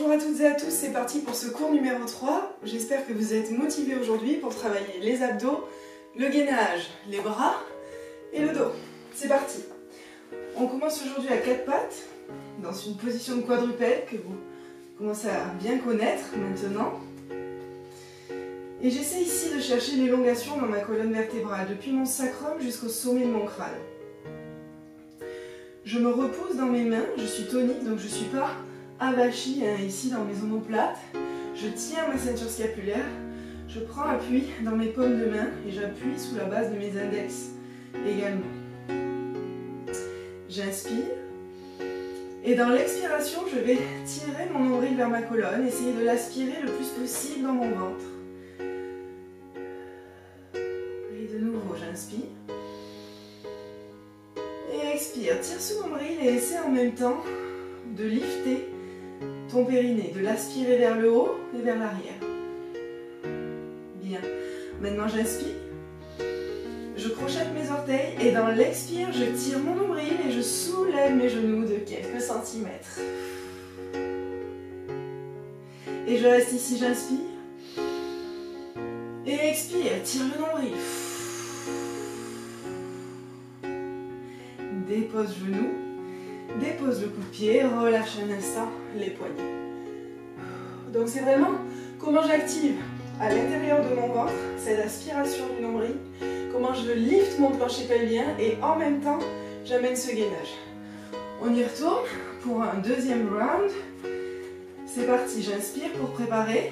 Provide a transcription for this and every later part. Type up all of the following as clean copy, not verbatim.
Bonjour à toutes et à tous, c'est parti pour ce cours numéro 3. J'espère que vous êtes motivés aujourd'hui pour travailler les abdos, le gainage, les bras et le dos. C'est parti. On commence aujourd'hui à 4 pattes, dans une position de quadrupède que vous commencez à bien connaître maintenant. Et j'essaie ici de chercher l'élongation dans ma colonne vertébrale, depuis mon sacrum jusqu'au sommet de mon crâne. Je me repose dans mes mains, je suis tonique donc je ne suis pas avachie ici dans mes omoplates. Je tiens ma ceinture scapulaire, je prends appui dans mes paumes de main et j'appuie sous la base de mes index également. J'inspire et dans l'expiration je vais tirer mon nombril vers ma colonne, essayer de l'aspirer le plus possible dans mon ventre. Et de nouveau j'inspire. Et expire, tire ce nombril et essaie en même temps de lifter ton périnée, de l'aspirer vers le haut et vers l'arrière. Bien. Maintenant j'inspire, je crochette mes orteils et dans l'expire, je tire mon nombril et je soulève mes genoux de quelques centimètres. Et je reste ici, j'inspire. Et expire, tire le nombril. Dépose genou, dépose le coup de pied, relâche un instant les poignets. Donc c'est vraiment comment j'active à l'intérieur de mon ventre cette aspiration du nombril, comment je lifte mon plancher pelvien et en même temps j'amène ce gainage. On y retourne pour un deuxième round. C'est parti, j'inspire pour préparer.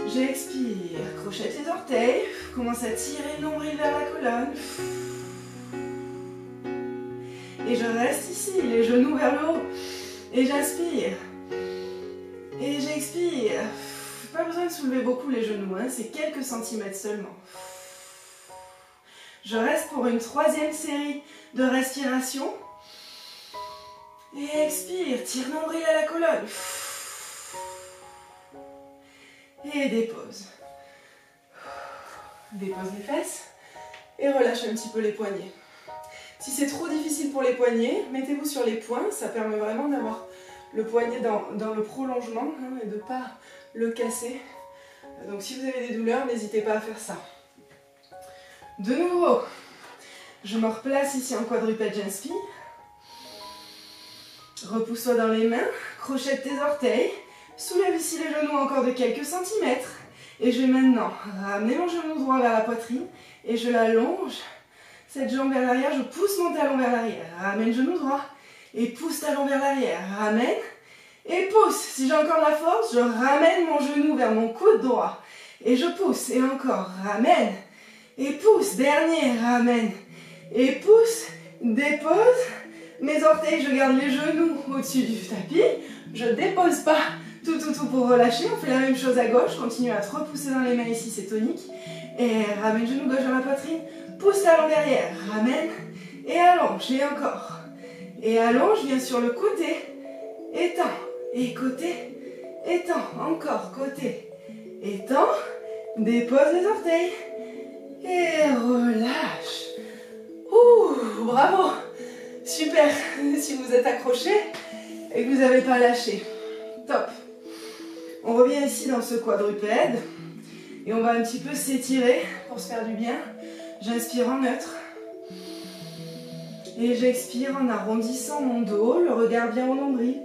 J'expire, crochette les orteils, commence à tirer le nombril vers la colonne. Et je reste ici, les genoux vers le haut. Et j'inspire. Et j'expire. Pas besoin de soulever beaucoup les genoux, hein, c'est quelques centimètres seulement. Je reste pour une troisième série de respiration. Et expire, tire nombril à la colonne. Et dépose. Dépose les fesses. Et relâche un petit peu les poignets. Si c'est trop difficile pour les poignets, mettez-vous sur les poings, ça permet vraiment d'avoir le poignet dans le prolongement hein, et de ne pas le casser. Donc si vous avez des douleurs, n'hésitez pas à faire ça. De nouveau, je me replace ici en quadrupède, j'inspire. Repousse-toi dans les mains, crochette tes orteils, soulève ici les genoux encore de quelques centimètres. Et je vais maintenant ramener mon genou droit vers la poitrine et je l'allonge. Cette jambe vers l'arrière, je pousse mon talon vers l'arrière. Ramène genou droit et pousse talon vers l'arrière. Ramène et pousse. Si j'ai encore de la force, je ramène mon genou vers mon coude droit. Et je pousse. Et encore. Ramène et pousse. Dernier. Ramène et pousse. Dépose. Mes orteils, je garde les genoux au-dessus du tapis. Je dépose pas tout pour relâcher. On fait la même chose à gauche. Continue à te repousser dans les mains ici, c'est tonique. Et ramène genou gauche vers la poitrine. Pousse talon derrière, ramène et allonge, et encore. Et allonge, viens sur le côté, étends, et côté, étends, encore, côté, étends, dépose les orteils, et relâche. Ouh, bravo, super, si vous êtes accroché et que vous n'avez pas lâché. Top. On revient ici dans ce quadrupède, et on va un petit peu s'étirer pour se faire du bien. J'inspire en neutre et j'expire en arrondissant mon dos, le regard bien au nombril.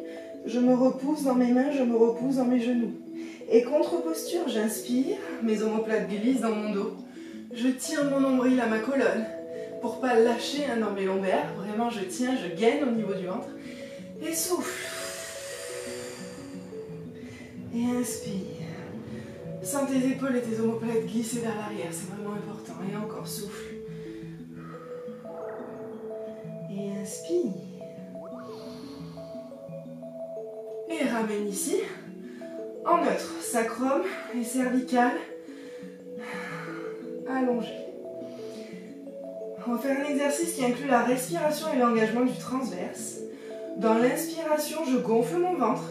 Je me repousse dans mes mains, je me repousse dans mes genoux. Et contre-posture, j'inspire, mes omoplates glissent dans mon dos. Je tire mon nombril à ma colonne pour ne pas lâcher dans mes lombaires. Vraiment, je tiens, je gaine au niveau du ventre. Et souffle. Et inspire. Sens tes épaules et tes omoplates glisser vers l'arrière, c'est vraiment important. Et encore, souffle. Et inspire. Et ramène ici, en neutre, sacrum et cervical, allongé. On va faire un exercice qui inclut la respiration et l'engagement du transverse. Dans l'inspiration, je gonfle mon ventre.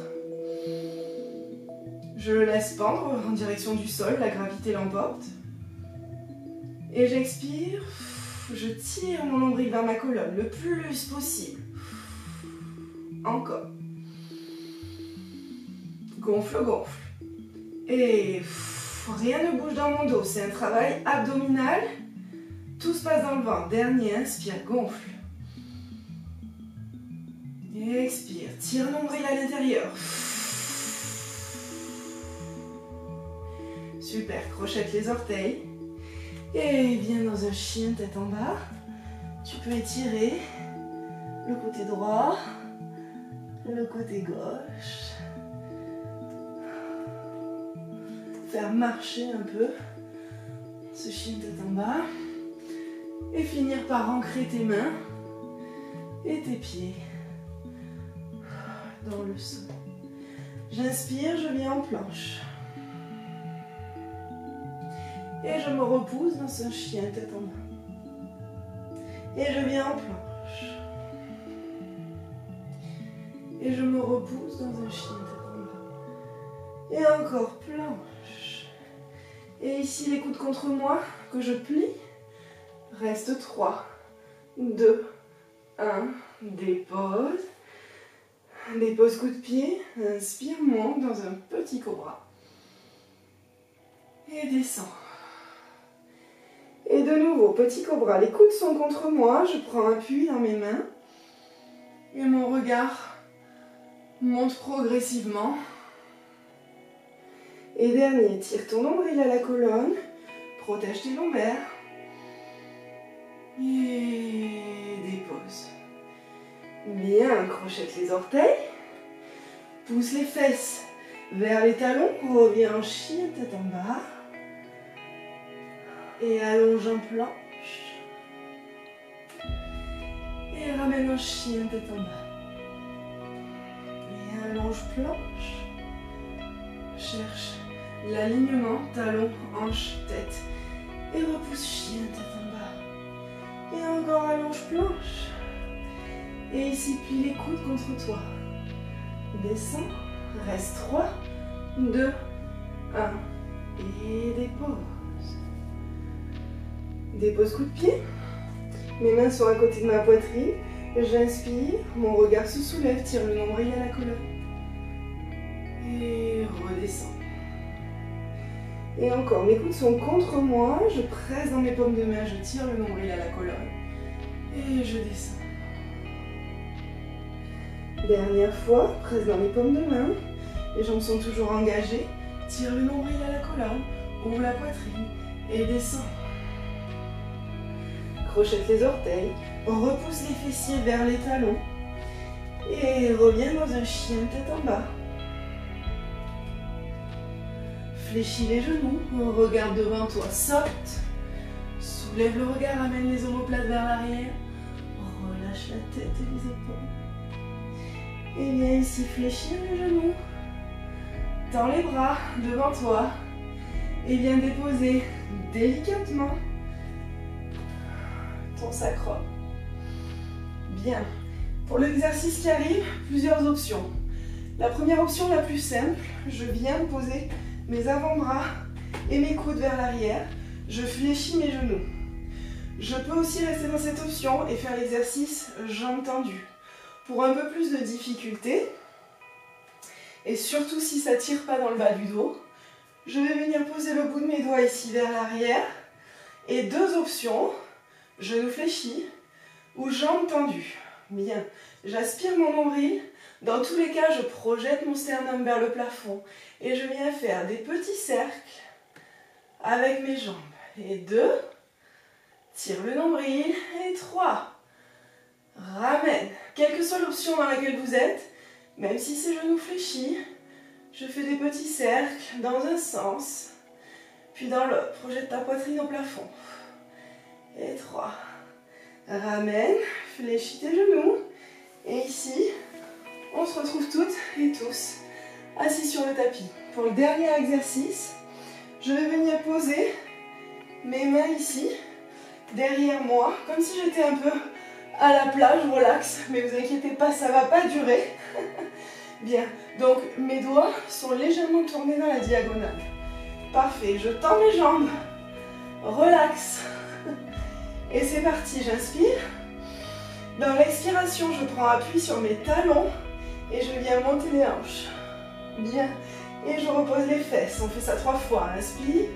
Je le laisse pendre en direction du sol, la gravité l'emporte. Et j'expire, je tire mon nombril vers ma colonne le plus possible. Encore. gonfle, gonfle. Et rien ne bouge dans mon dos, c'est un travail abdominal. Tout se passe dans le ventre. Dernier, inspire, gonfle. Et expire, tire le nombril à l'intérieur. Super, crochette les orteils. Et viens dans un chien tête en bas. Tu peux étirer le côté droit, le côté gauche. Faire marcher un peu ce chien tête en bas. Et finir par ancrer tes mains et tes pieds dans le sol. J'inspire, je viens en planche. Et je me repousse dans ce chien tête en bas. Et je viens en planche. Et je me repousse dans un chien tête en bas. Et encore planche. Et ici les coudes contre moi que je plie. Reste 3, 2, 1, dépose. Dépose coup de pied, inspire, monte dans un petit cobra. Et descends. Et de nouveau, petit cobra, les coudes sont contre moi, je prends appui dans mes mains. Et mon regard monte progressivement. Et dernier, tire ton nombril à la colonne, protège tes lombaires. Et dépose. Bien, crochette les orteils. Pousse les fesses vers les talons. Reviens en chien tête en bas. Et allonge en planche. Et ramène en chien tête en bas. Et allonge planche. Cherche l'alignement talon, hanche, tête. Et repousse chien tête en bas. Et encore allonge planche. Et ici, plie les coudes contre toi. Descends. Reste 3, 2, 1. Et dépose. Dépose coup de pied. Mes mains sont à côté de ma poitrine. J'inspire. Mon regard se soulève. Tire le nombril à la colonne. Et redescends. Et encore, mes coudes sont contre moi. Je presse dans mes paumes de main. Je tire le nombril à la colonne. Et je descends. Dernière fois, presse dans les paumes de main. Les jambes sont toujours engagées. Tire le nombril à la colonne. Ouvre la poitrine. Et descends. Crochette les orteils. Repousse les fessiers vers les talons. Et reviens dans un chien tête en bas. Fléchis les genoux. Regarde devant toi. Saute. Soulève le regard. Amène les omoplates vers l'arrière. Relâche la tête et les épaules. Et viens ici fléchir les genoux. Tends les bras devant toi. Et viens déposer délicatement ton sacrum. Bien. Pour l'exercice qui arrive, plusieurs options. La première option, la plus simple, je viens poser mes avant-bras et mes coudes vers l'arrière. Je fléchis mes genoux. Je peux aussi rester dans cette option et faire l'exercice jambes tendues. Pour un peu plus de difficulté, et surtout si ça ne tire pas dans le bas du dos, je vais venir poser le bout de mes doigts ici vers l'arrière. Et deux options, genoux fléchis ou jambes tendues. Bien, j'aspire mon nombril. Dans tous les cas, je projette mon sternum vers le plafond. Et je viens faire des petits cercles avec mes jambes. Et 2, tire le nombril. Et 3, ramène. Quelle que soit l'option dans laquelle vous êtes, même si c'est genoux fléchis, je fais des petits cercles dans un sens, puis dans l'autre. Projette ta poitrine au plafond. Et 3. Ramène, fléchis tes genoux. Et ici, on se retrouve toutes et tous assis sur le tapis. Pour le dernier exercice, je vais venir poser mes mains ici, derrière moi, comme si j'étais un peu à la plage, relax, mais vous inquiétez pas, ça va pas durer. Bien, donc mes doigts sont légèrement tournés dans la diagonale. Parfait, je tends mes jambes, relax. Et c'est parti, j'inspire. Dans l'expiration, je prends appui sur mes talons et je viens monter les hanches. Bien, Et je repose les fesses. On fait ça 3 fois. Inspire.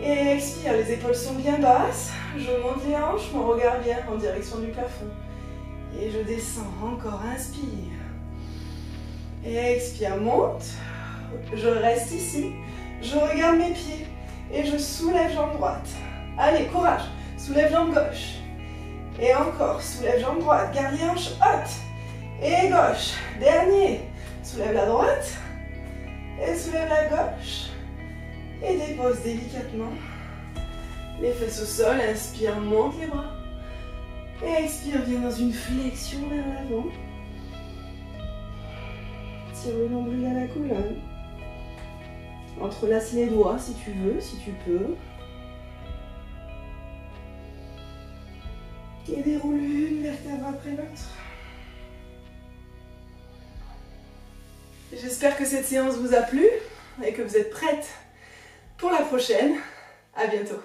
Et expire. Les épaules sont bien basses. Je monte les hanches. Mon regard vient en direction du plafond. Et je descends. Encore. Inspire. Et expire. Monte. Je reste ici. Je regarde mes pieds. Et je soulève jambe droite. Allez, courage. Soulève jambe gauche. Et encore. Soulève jambe droite. Garde les hanches hautes. Et gauche. Dernier. Soulève la droite. Et soulève la gauche. Et dépose délicatement les fesses au sol. Inspire, monte les bras. Et expire, viens dans une flexion vers l'avant. Tire le nombril à la colonne. Entrelace les doigts si tu veux, si tu peux. Et déroule une vertèbre après l'autre. J'espère que cette séance vous a plu et que vous êtes prête pour la prochaine. À bientôt.